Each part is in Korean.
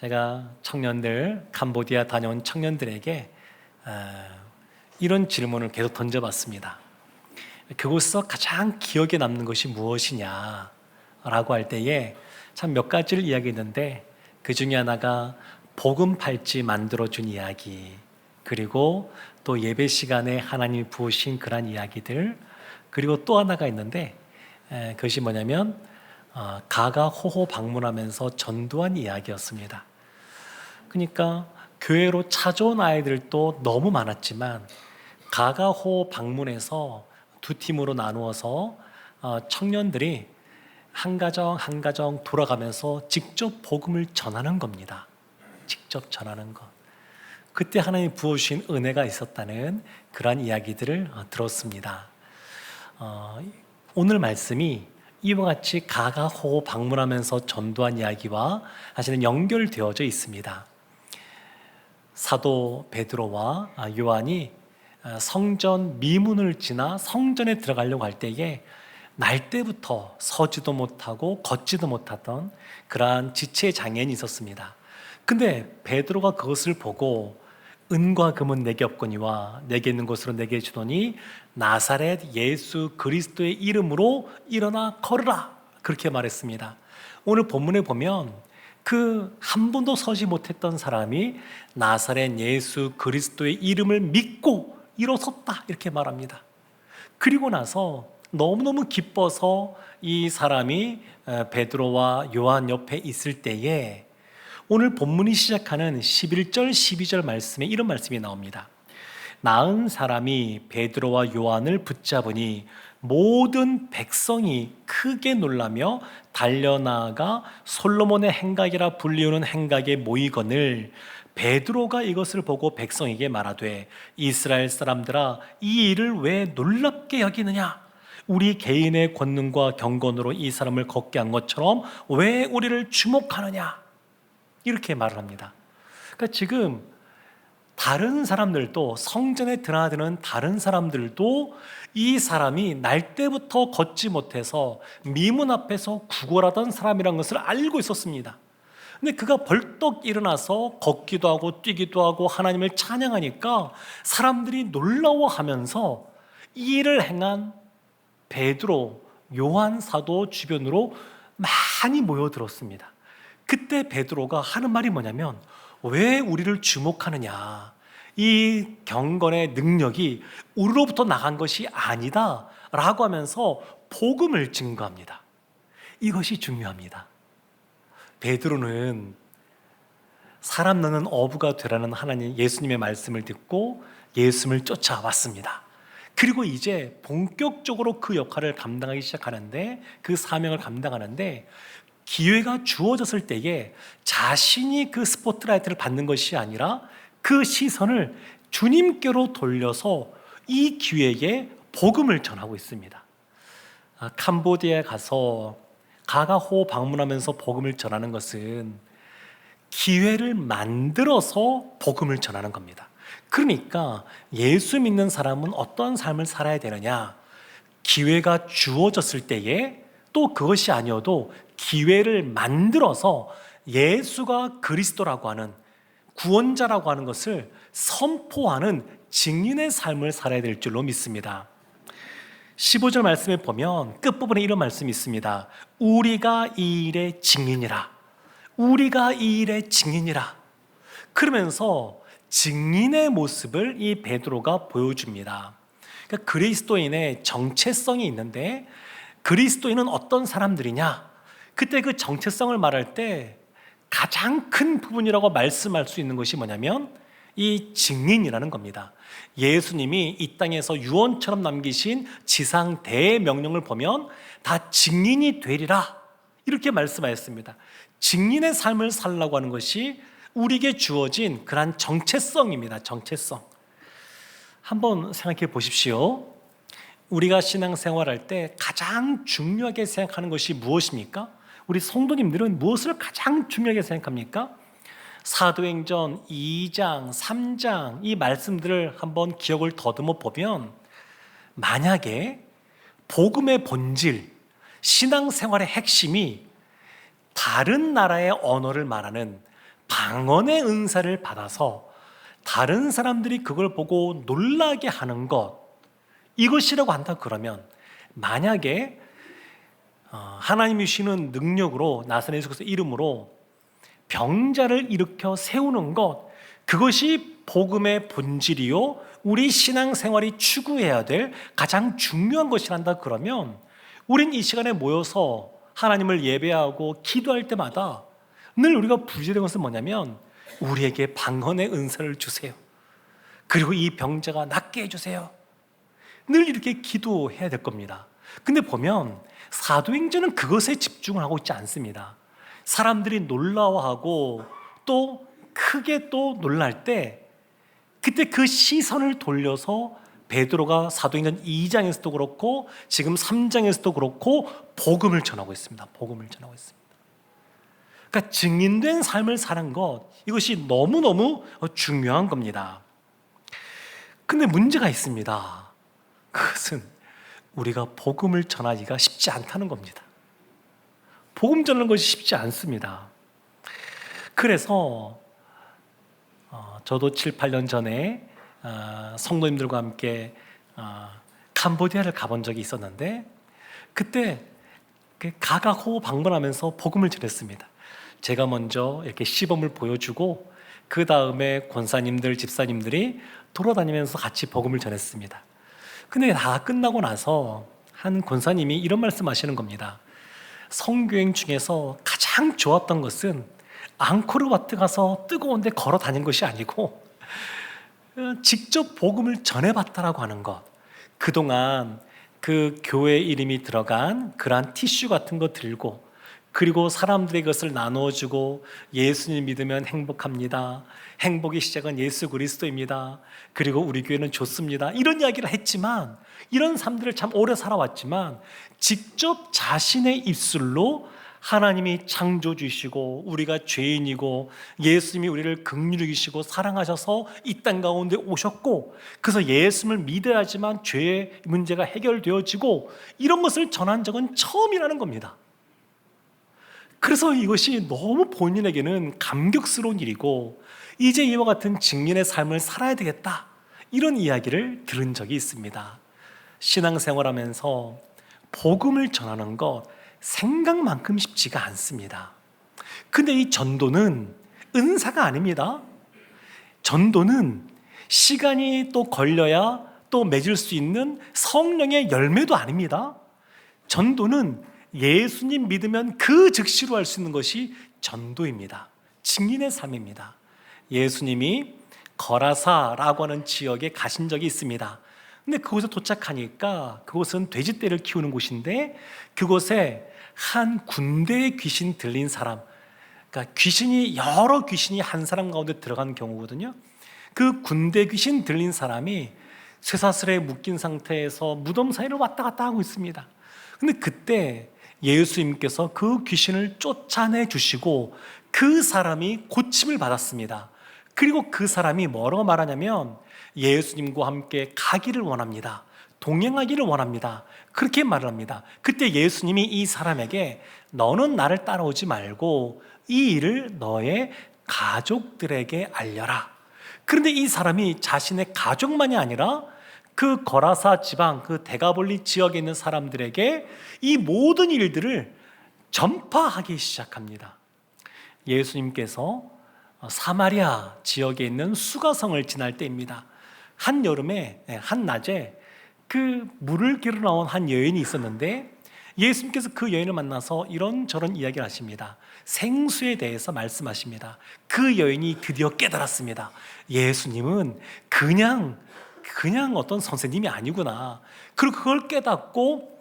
제가 캄보디아 다녀온 청년들에게 이런 질문을 계속 던져봤습니다. 그곳에서 가장 기억에 남는 것이 무엇이냐 라고 할 때에 참 몇 가지를 이야기했는데, 그 중에 하나가 복음 팔찌 만들어준 이야기, 그리고 또 예배 시간에 하나님이 부으신 그런 이야기들, 그리고 또 하나가 있는데 그것이 뭐냐면 가가 호호 방문하면서 전도한 이야기였습니다. 그러니까 교회로 찾아온 아이들도 너무 많았지만 가가 호호 방문해서 두 팀으로 나누어서 청년들이 한 가정 한 가정 돌아가면서 직접 복음을 전하는 겁니다. 직접 전하는 것. 그때 하나님이 부어주신 은혜가 있었다는 그러한 이야기들을 들었습니다. 오늘 말씀이 이와 같이 가가 호호 방문하면서 전도한 이야기와 사실은 연결되어져 있습니다. 사도 베드로와 요한이 성전 미문을 지나 성전에 들어가려고 할 때에 날 때부터 서지도 못하고 걷지도 못하던 그러한 지체 장애인이 있었습니다. 근데 베드로가 그것을 보고 은과 금은 내게 없거니와 내게 있는 것으로 내게 주더니 나사렛 예수 그리스도의 이름으로 일어나 걸으라, 그렇게 말했습니다. 오늘 본문에 보면 그 한 번도 서지 못했던 사람이 나사렛 예수 그리스도의 이름을 믿고 일어섰다, 이렇게 말합니다. 그리고 나서 너무너무 기뻐서 이 사람이 베드로와 요한 옆에 있을 때에 오늘 본문이 시작하는 11절 12절 말씀에 이런 말씀이 나옵니다. 나은 사람이 베드로와 요한을 붙잡으니 모든 백성이 크게 놀라며 달려나가 솔로몬의 행각이라 불리우는 행각에 모이거늘 베드로가 이것을 보고 백성에게 말하되 이스라엘 사람들아 이 일을 왜 놀랍게 여기느냐? 우리 개인의 권능과 경건으로 이 사람을 걷게 한 것처럼 왜 우리를 주목하느냐? 이렇게 말을 합니다. 그러니까 지금 다른 사람들도, 성전에 드나드는 다른 사람들도 이 사람이 날 때부터 걷지 못해서 미문 앞에서 구걸하던 사람이라는 것을 알고 있었습니다. 근데 그가 벌떡 일어나서 걷기도 하고 뛰기도 하고 하나님을 찬양하니까 사람들이 놀라워하면서 이 일을 행한 베드로, 요한 사도 주변으로 많이 모여들었습니다. 그때 베드로가 하는 말이 뭐냐면 왜 우리를 주목하느냐? 이 경건의 능력이 우리로부터 나간 것이 아니다 라고 하면서 복음을 증거합니다. 이것이 중요합니다. 베드로는 사람 너는 어부가 되라는 하나님 예수님의 말씀을 듣고 예수님을 쫓아왔습니다. 그리고 이제 본격적으로 그 역할을 감당하기 시작하는데, 그 사명을 감당하는데 기회가 주어졌을 때에 자신이 그 스포트라이트를 받는 것이 아니라 그 시선을 주님께로 돌려서 이 기회에 복음을 전하고 있습니다. 캄보디아에 가서 가가호 방문하면서 복음을 전하는 것은 기회를 만들어서 복음을 전하는 겁니다. 그러니까 예수 믿는 사람은 어떤 삶을 살아야 되느냐? 기회가 주어졌을 때에, 또 그것이 아니어도 기회를 만들어서 예수가 그리스도라고 하는, 구원자라고 하는 것을 선포하는 증인의 삶을 살아야 될 줄로 믿습니다. 15절 말씀에 보면 끝부분에 이런 말씀이 있습니다. 우리가 이 일의 증인이라. 우리가 이 일의 증인이라. 그러면서 증인의 모습을 이 베드로가 보여줍니다. 그러니까 그리스도인의 정체성이 있는데, 그리스도인은 어떤 사람들이냐? 그때 그 정체성을 말할 때 가장 큰 부분이라고 말씀할 수 있는 것이 뭐냐면 이 증인이라는 겁니다. 예수님이 이 땅에서 유언처럼 남기신 지상 대명령을 보면 다 증인이 되리라, 이렇게 말씀하였습니다. 증인의 삶을 살라고 하는 것이 우리에게 주어진 그러한 정체성입니다. 정체성. 한번 생각해 보십시오. 우리가 신앙생활할 때 가장 중요하게 생각하는 것이 무엇입니까? 우리 성도님들은 무엇을 가장 중요하게 생각합니까? 사도행전 2장, 3장 이 말씀들을 한번 기억을 더듬어 보면, 만약에 복음의 본질, 신앙생활의 핵심이 다른 나라의 언어를 말하는 방언의 은사를 받아서 다른 사람들이 그걸 보고 놀라게 하는 것, 이것이라고 한다 그러면, 만약에 하나님이 주시는 능력으로 나사렛 예수 그리스도의 이름으로 병자를 일으켜 세우는 것, 그것이 복음의 본질이요 우리 신앙생활이 추구해야 될 가장 중요한 것이란다 그러면, 우린 이 시간에 모여서 하나님을 예배하고 기도할 때마다 늘 우리가 부르짖는 것은 뭐냐면, 우리에게 방언의 은사를 주세요, 그리고 이 병자가 낫게 해주세요. 늘 이렇게 기도해야 될 겁니다. 근데 보면 사도행전은 그것에 집중을 하고 있지 않습니다. 사람들이 놀라워하고 또 크게 또 놀랄 때, 그때 그 시선을 돌려서 베드로가 사도행전 2장에서도 그렇고 지금 3장에서도 그렇고 복음을 전하고 있습니다. 복음을 전하고 있습니다. 그러니까 증인된 삶을 사는 것, 이것이 너무너무 중요한 겁니다. 근데 문제가 있습니다. 그것은 우리가 복음을 전하기가 쉽지 않다는 겁니다. 복음 전하는 것이 쉽지 않습니다. 그래서 저도 7, 8년 전에 성도님들과 함께 캄보디아를 가본 적이 있었는데, 그때 가가호 방문하면서 복음을 전했습니다. 제가 먼저 이렇게 시범을 보여주고 그 다음에 권사님들, 집사님들이 돌아다니면서 같이 복음을 전했습니다. 근데 다 끝나고 나서 한 권사님이 이런 말씀하시는 겁니다. 성교행 중에서 가장 좋았던 것은 앙코르와트 가서 뜨거운데 걸어 다닌 것이 아니고 직접 복음을 전해봤다라고 하는 것. 그동안 그 교회 이름이 들어간 그러한 티슈 같은 거 들고, 그리고 사람들의 것을 나눠주고, 예수님 믿으면 행복합니다, 행복의 시작은 예수 그리스도입니다, 그리고 우리 교회는 좋습니다, 이런 이야기를 했지만, 이런 삶들을 참 오래 살아왔지만, 직접 자신의 입술로 하나님이 창조주시고 우리가 죄인이고 예수님이 우리를 긍휼히 여기시고 사랑하셔서 이 땅 가운데 오셨고, 그래서 예수님을 믿어야지만 죄의 문제가 해결되어지고, 이런 것을 전한 적은 처음이라는 겁니다. 그래서 이것이 너무 본인에게는 감격스러운 일이고, 이제 이와 같은 증인의 삶을 살아야 되겠다, 이런 이야기를 들은 적이 있습니다. 신앙생활하면서 복음을 전하는 것 생각만큼 쉽지가 않습니다. 근데 이 전도는 은사가 아닙니다. 전도는 시간이 또 걸려야 또 맺을 수 있는 성령의 열매도 아닙니다. 전도는 예수님 믿으면 그 즉시로 할 수 있는 것이 전도입니다. 증인의 삶입니다. 예수님이 거라사라고 하는 지역에 가신 적이 있습니다. 근데 그곳에 도착하니까, 그곳은 돼지떼를 키우는 곳인데, 그곳에 한 군대의 귀신 들린 사람, 그러니까 귀신이, 여러 귀신이 한 사람 가운데 들어간 경우거든요. 그 군대 귀신 들린 사람이 쇠사슬에 묶인 상태에서 무덤 사이를 왔다 갔다 하고 있습니다. 근데 그때 예수님께서 그 귀신을 쫓아내 주시고 그 사람이 고침을 받았습니다. 그리고 그 사람이 뭐라고 말하냐면, 예수님과 함께 가기를 원합니다, 동행하기를 원합니다, 그렇게 말을 합니다. 그때 예수님이 이 사람에게, 너는 나를 따라오지 말고 이 일을 너의 가족들에게 알려라. 그런데 이 사람이 자신의 가족만이 아니라 그 거라사 지방, 그 데가볼리 지역에 있는 사람들에게 이 모든 일들을 전파하기 시작합니다. 예수님께서 사마리아 지역에 있는 수가성을 지날 때입니다. 한 여름에, 한 낮에 그 물을 기르러 나온 한 여인이 있었는데, 예수님께서 그 여인을 만나서 이런저런 이야기를 하십니다. 생수에 대해서 말씀하십니다. 그 여인이 드디어 깨달았습니다. 예수님은 그냥 어떤 선생님이 아니구나. 그리고 그걸 깨닫고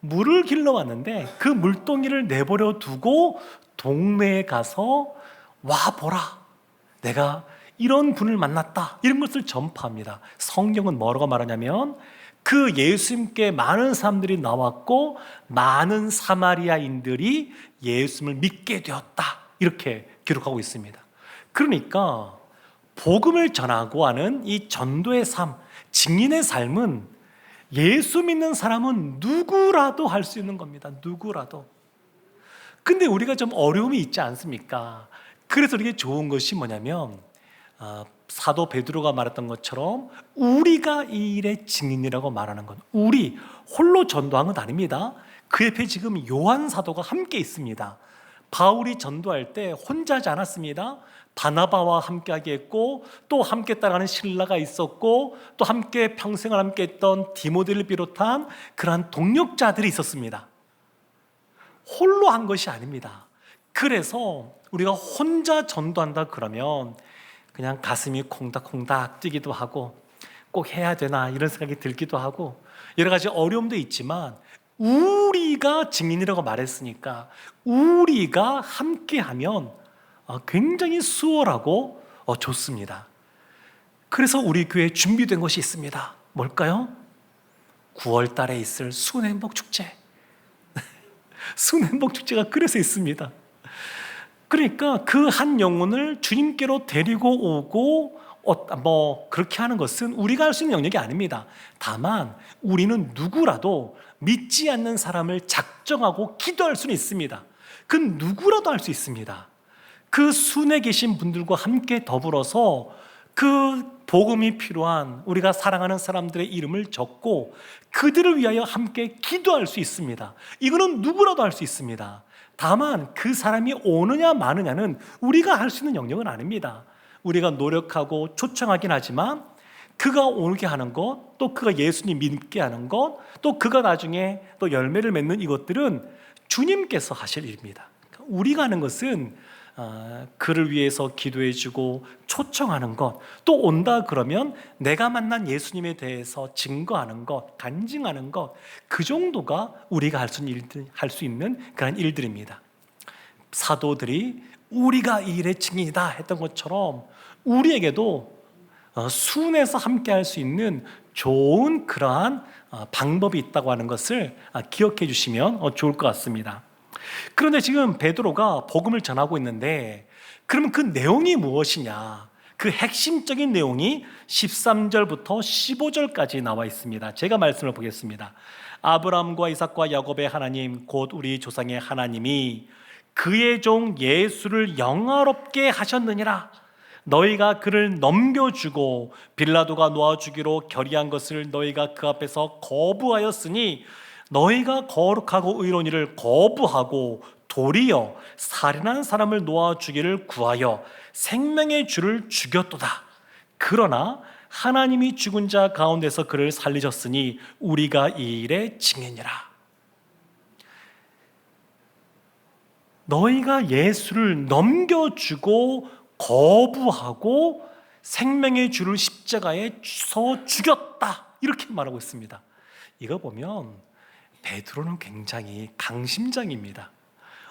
물을 길러 왔는데, 그 물동이를 내버려 두고 동네에 가서, 와 보라, 내가 이런 분을 만났다, 이런 것을 전파합니다. 성경은 뭐라고 말하냐면, 그 예수님께 많은 사람들이 나왔고 많은 사마리아인들이 예수님을 믿게 되었다, 이렇게 기록하고 있습니다. 그러니까 복음을 전하고 하는 이 전도의 삶, 증인의 삶은 예수 믿는 사람은 누구라도 할 수 있는 겁니다. 누구라도. 근데 우리가 좀 어려움이 있지 않습니까? 그래서 이게 좋은 것이 뭐냐면 사도 베드로가 말했던 것처럼 우리가 이 일의 증인이라고 말하는 건 우리 홀로 전도한 건 아닙니다. 그 옆에 지금 요한 사도가 함께 있습니다. 바울이 전도할 때 혼자 하지 않았습니다. 바나바와 함께하게 했고 또 함께 따라가는 실라가 있었고 또 함께 평생을 함께 했던 디모데를 비롯한 그러한 동력자들이 있었습니다. 홀로 한 것이 아닙니다. 그래서 우리가 혼자 전도한다 그러면 그냥 가슴이 콩닥콩닥 뛰기도 하고 꼭 해야 되나 이런 생각이 들기도 하고 여러 가지 어려움도 있지만 우리가 증인이라고 말했으니까 우리가 함께하면 굉장히 수월하고 좋습니다. 그래서 우리 교회에 준비된 것이 있습니다. 뭘까요? 9월 달에 있을 수은행복 축제. 수은행복 축제가 그래서 있습니다. 그러니까 그 한 영혼을 주님께로 데리고 오고 그렇게 하는 것은 우리가 할 수 있는 영역이 아닙니다. 다만 우리는 누구라도 믿지 않는 사람을 작정하고 기도할 수는 있습니다. 그 누구라도 할 수 있습니다. 그 순에 계신 분들과 함께 더불어서 그 복음이 필요한 우리가 사랑하는 사람들의 이름을 적고 그들을 위하여 함께 기도할 수 있습니다. 이거는 누구라도 할 수 있습니다. 다만 그 사람이 오느냐 마느냐는 우리가 할 수 있는 영역은 아닙니다. 우리가 노력하고 초청하긴 하지만 그가 오게 하는 것, 또 그가 예수님 믿게 하는 것, 또 그가 나중에 또 열매를 맺는 이것들은 주님께서 하실 일입니다. 우리가 하는 것은 그를 위해서 기도해주고 초청하는 것, 또 온다 그러면 내가 만난 예수님에 대해서 증거하는 것, 간증하는 것, 그 정도가 우리가 할 수 있는 그런 일들입니다. 사도들이 우리가 이 일의 증인이다 했던 것처럼 우리에게도 순에서 함께 할 수 있는 좋은 그러한 방법이 있다고 하는 것을 기억해 주시면 좋을 것 같습니다. 그런데 지금 베드로가 복음을 전하고 있는데 그러면 그 내용이 무엇이냐? 그 핵심적인 내용이 13절부터 15절까지 나와 있습니다. 제가 말씀을 보겠습니다. 아브라함과 이삭과 야곱의 하나님 곧 우리 조상의 하나님이 그의 종 예수를 영화롭게 하셨느니라. 너희가 그를 넘겨주고 빌라도가 놓아주기로 결의한 것을 너희가 그 앞에서 거부하였으니 너희가 거룩하고 의로운 일을 거부하고 도리어 살인한 사람을 놓아주기를 구하여 생명의 주를 죽였도다. 그러나 하나님이 죽은 자 가운데서 그를 살리셨으니 우리가 이 일의 증인이라. 너희가 예수를 넘겨주고 거부하고 생명의 주를 십자가에 서 죽였다. 이렇게 말하고 있습니다. 이거 보면 베드로는 굉장히 강심장입니다.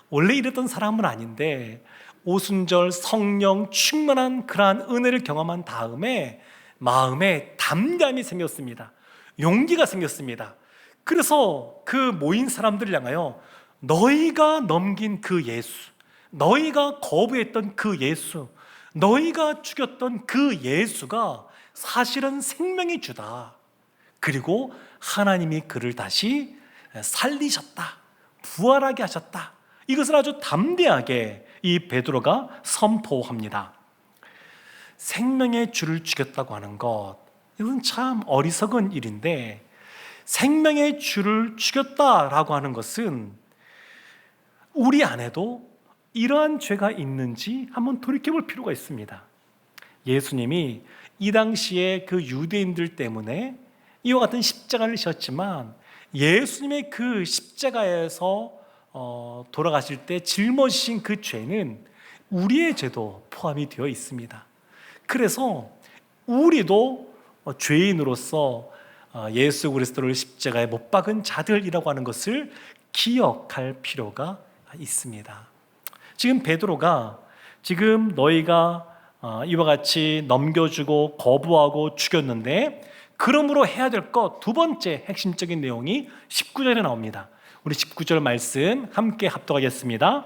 원래 이랬던 사람은 아닌데 오순절 성령 충만한 그러한 은혜를 경험한 다음에 마음에 담담이 생겼습니다. 용기가 생겼습니다. 그래서 그 모인 사람들을 향하여 너희가 넘긴 그 예수, 너희가 거부했던 그 예수, 너희가 죽였던 그 예수가 사실은 생명의 주다. 그리고 하나님이 그를 다시 살리셨다, 부활하게 하셨다. 이것을 아주 담대하게 이 베드로가 선포합니다. 생명의 주를 죽였다고 하는 것, 이건 참 어리석은 일인데 생명의 주를 죽였다라고 하는 것은 우리 안에도 이러한 죄가 있는지 한번 돌이켜볼 필요가 있습니다. 예수님이 이 당시에 그 유대인들 때문에 이와 같은 십자가를 지셨지만 예수님의 그 십자가에서 돌아가실 때 짊어지신 그 죄는 우리의 죄도 포함이 되어 있습니다. 그래서 우리도 죄인으로서 예수 그리스도를 십자가에 못 박은 자들이라고 하는 것을 기억할 필요가 있습니다. 지금 베드로가 지금 너희가 이와 같이 넘겨주고 거부하고 죽였는데 그러므로 해야 될 것 두 번째 핵심적인 내용이 19절에 나옵니다. 우리 19절 말씀 함께 합독하겠습니다.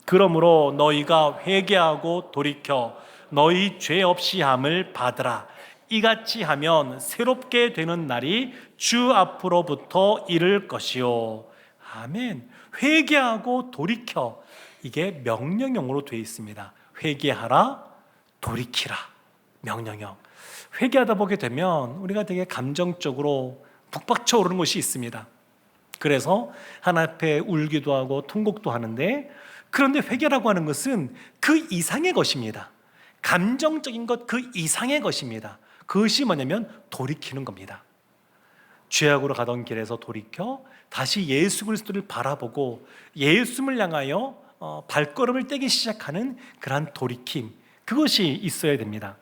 그러므로 너희가 회개하고 돌이켜 너희 죄 없이 함을 받으라. 이같이 하면 새롭게 되는 날이 주 앞으로부터 이를 것이요. 아멘. 회개하고 돌이켜, 이게 명령형으로 되어 있습니다. 회개하라, 돌이키라. 명령형. 회개하다 보게 되면 우리가 되게 감정적으로 북받쳐 오르는 것이 있습니다. 그래서 하나님 앞에 울기도 하고 통곡도 하는데, 그런데 회개라고 하는 것은 그 이상의 것입니다. 감정적인 것 그 이상의 것입니다. 그것이 뭐냐면 돌이키는 겁니다. 죄악으로 가던 길에서 돌이켜 다시 예수 그리스도를 바라보고 예수님을 향하여 발걸음을 떼기 시작하는 그러한 돌이킴, 그것이 있어야 됩니다.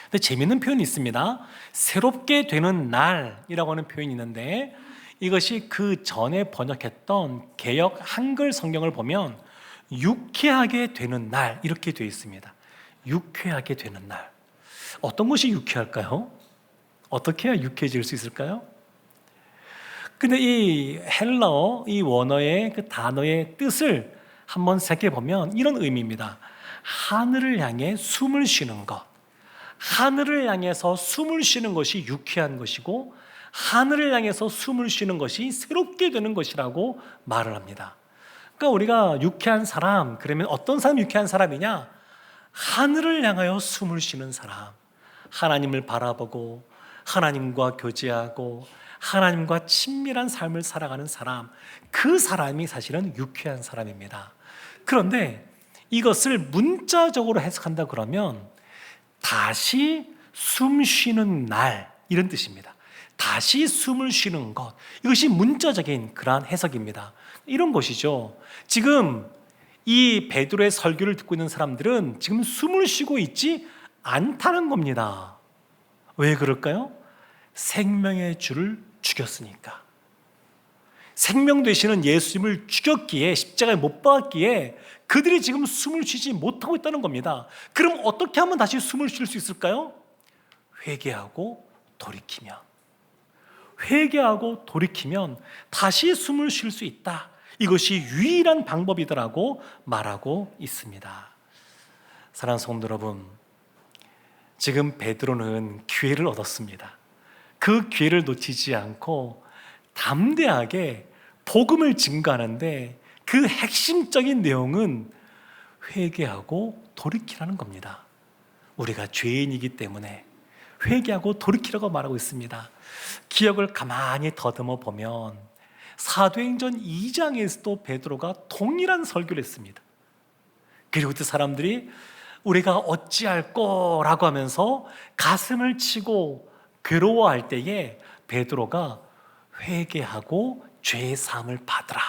근데 재미있는 표현이 있습니다. 새롭게 되는 날이라고 하는 표현이 있는데, 이것이 그 전에 번역했던 개역 한글 성경을 보면 유쾌하게 되는 날 이렇게 되어 있습니다. 유쾌하게 되는 날. 어떤 것이 유쾌할까요? 어떻게 해야 유쾌해질 수 있을까요? 근데 이 헬라어, 이 원어의 그 단어의 뜻을 한번 살펴보면 이런 의미입니다. 하늘을 향해 숨을 쉬는 것. 하늘을 향해서 숨을 쉬는 것이 유쾌한 것이고, 하늘을 향해서 숨을 쉬는 것이 새롭게 되는 것이라고 말을 합니다. 그러니까 우리가 유쾌한 사람, 그러면 어떤 사람이 유쾌한 사람이냐? 하늘을 향하여 숨을 쉬는 사람, 하나님을 바라보고 하나님과 교제하고 하나님과 친밀한 삶을 살아가는 사람, 그 사람이 사실은 유쾌한 사람입니다. 그런데 이것을 문자적으로 해석한다 그러면 다시 숨 쉬는 날, 이런 뜻입니다. 다시 숨을 쉬는 것, 이것이 문자적인 그러한 해석입니다. 이런 것이죠. 지금 이 베드로의 설교를 듣고 있는 사람들은 지금 숨을 쉬고 있지 않다는 겁니다. 왜 그럴까요? 생명의 주를 죽였으니까. 생명 되시는 예수님을 죽였기에, 십자가에 못 박았기에 그들이 지금 숨을 쉬지 못하고 있다는 겁니다. 그럼 어떻게 하면 다시 숨을 쉴 수 있을까요? 회개하고 돌이키면. 회개하고 돌이키면 다시 숨을 쉴 수 있다. 이것이 유일한 방법이더라고 말하고 있습니다. 사랑하는 성도 여러분, 지금 베드로는 기회를 얻었습니다. 그 기회를 놓치지 않고 담대하게 복음을 증거하는데, 그 핵심적인 내용은 회개하고 돌이키라는 겁니다. 우리가 죄인이기 때문에 회개하고 돌이키라고 말하고 있습니다. 기억을 가만히 더듬어 보면 사도행전 2장에서도 베드로가 동일한 설교를 했습니다. 그리고 그 사람들이 우리가 어찌할꼬라고 하면서 가슴을 치고 괴로워할 때에 베드로가 회개하고 죄의 사함을 받으라,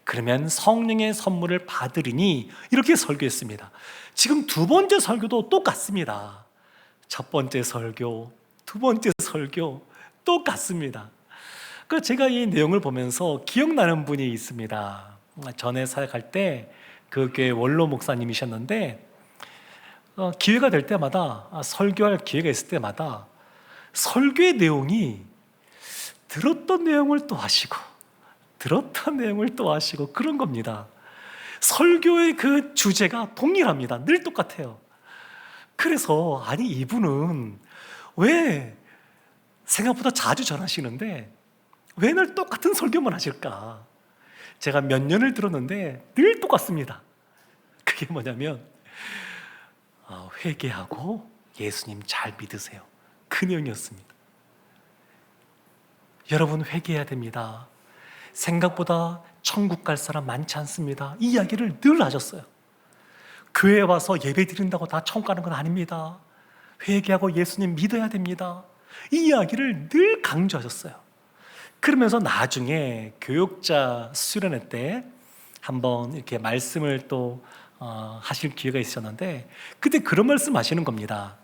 그러면 성령의 선물을 받으리니, 이렇게 설교했습니다. 지금 두 번째 설교도 똑같습니다. 첫 번째 설교, 두 번째 설교 똑같습니다. 그래서 제가 이 내용을 보면서 기억나는 분이 있습니다. 전에 사역할 때 그 교회 원로 목사님이셨는데, 기회가 될 때마다, 설교할 기회가 있을 때마다 설교의 내용이 들었던 내용을 또 하시고 들었던 내용을 또 하시고 그런 겁니다. 설교의 그 주제가 동일합니다. 늘 똑같아요. 그래서 아니, 이분은 왜 생각보다 자주 전하시는데 왜 늘 똑같은 설교만 하실까? 제가 몇 년을 들었는데 늘 똑같습니다. 그게 뭐냐면 회개하고 예수님 잘 믿으세요, 그 내용이었습니다. 여러분, 회개해야 됩니다. 생각보다 천국 갈 사람 많지 않습니다. 이 이야기를 늘 하셨어요. 교회에 와서 예배 드린다고 다 천국 가는 건 아닙니다. 회개하고 예수님 믿어야 됩니다. 이 이야기를 늘 강조하셨어요. 그러면서 나중에 교육자 수련회 때 한번 이렇게 말씀을 또 하실 기회가 있었는데, 그때 그런 말씀 하시는 겁니다.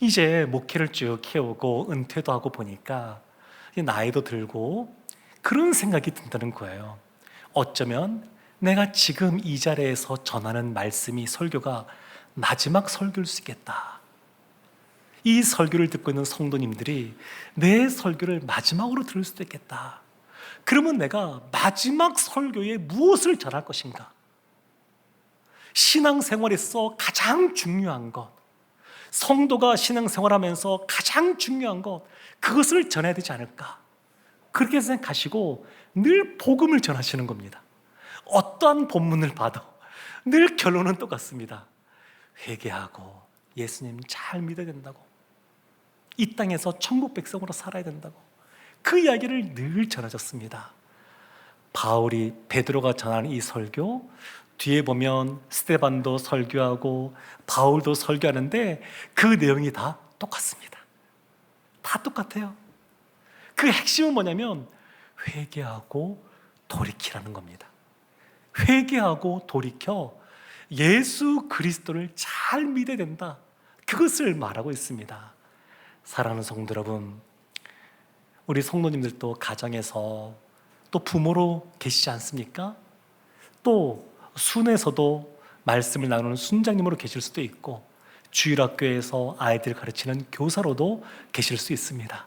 이제 목회를 쭉 해오고 은퇴도 하고 보니까 나이도 들고 그런 생각이 든다는 거예요. 어쩌면 내가 지금 이 자리에서 전하는 말씀이, 설교가 마지막 설교일 수 있겠다. 이 설교를 듣고 있는 성도님들이 내 설교를 마지막으로 들을 수도 있겠다. 그러면 내가 마지막 설교에 무엇을 전할 것인가? 신앙생활에서 가장 중요한 것, 성도가 신앙생활하면서 가장 중요한 것, 그것을 전해야 되지 않을까? 그렇게 생각하시고 늘 복음을 전하시는 겁니다. 어떠한 본문을 봐도, 늘 결론은 똑같습니다. 회개하고 예수님 잘 믿어야 된다고, 이 땅에서 천국 백성으로 살아야 된다고, 그 이야기를 늘 전해줬습니다. 바울이, 베드로가 전하는 이 설교, 뒤에 보면 스데반도 설교하고 바울도 설교하는데 그 내용이 다 똑같습니다. 다 똑같아요. 그 핵심은 뭐냐면 회개하고 돌이키라는 겁니다. 회개하고 돌이켜 예수 그리스도를 잘 믿어야 된다, 그것을 말하고 있습니다. 사랑하는 성도 여러분, 우리 성도님들도 가정에서 또 부모로 계시지 않습니까? 또 순에서도 말씀을 나누는 순장님으로 계실 수도 있고, 주일학교에서 아이들 가르치는 교사로도 계실 수 있습니다.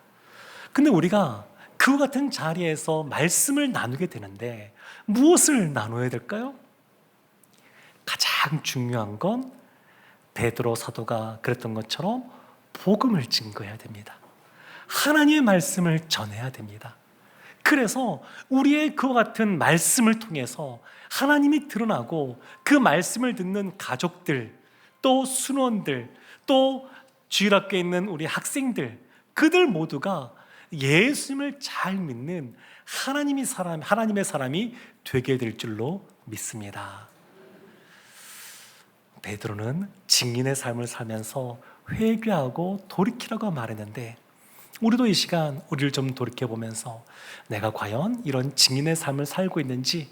근데 우리가 그와 같은 자리에서 말씀을 나누게 되는데 무엇을 나눠야 될까요? 가장 중요한 건 베드로 사도가 그랬던 것처럼 복음을 증거해야 됩니다. 하나님의 말씀을 전해야 됩니다. 그래서 우리의 그와 같은 말씀을 통해서 하나님이 드러나고 그 말씀을 듣는 가족들, 또 순원들, 또 주일학교에 있는 우리 학생들, 그들 모두가 예수님을 잘 믿는 하나님의 사람이 되게 될 줄로 믿습니다. 베드로는 증인의 삶을 살면서 회개하고 돌이키라고 말했는데, 우리도 이 시간 우리를 좀 돌이켜보면서 내가 과연 이런 증인의 삶을 살고 있는지,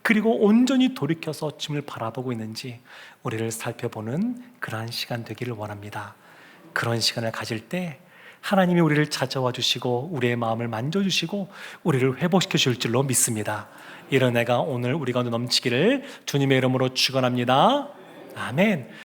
그리고 온전히 돌이켜서 주님을 바라보고 있는지 우리를 살펴보는 그러한 시간 되기를 원합니다. 그런 시간을 가질 때 하나님이 우리를 찾아와 주시고 우리의 마음을 만져주시고 우리를 회복시켜 줄 줄로 믿습니다. 이런 애가 오늘 우리 가운데 넘치기를 주님의 이름으로 축원합니다. 아멘.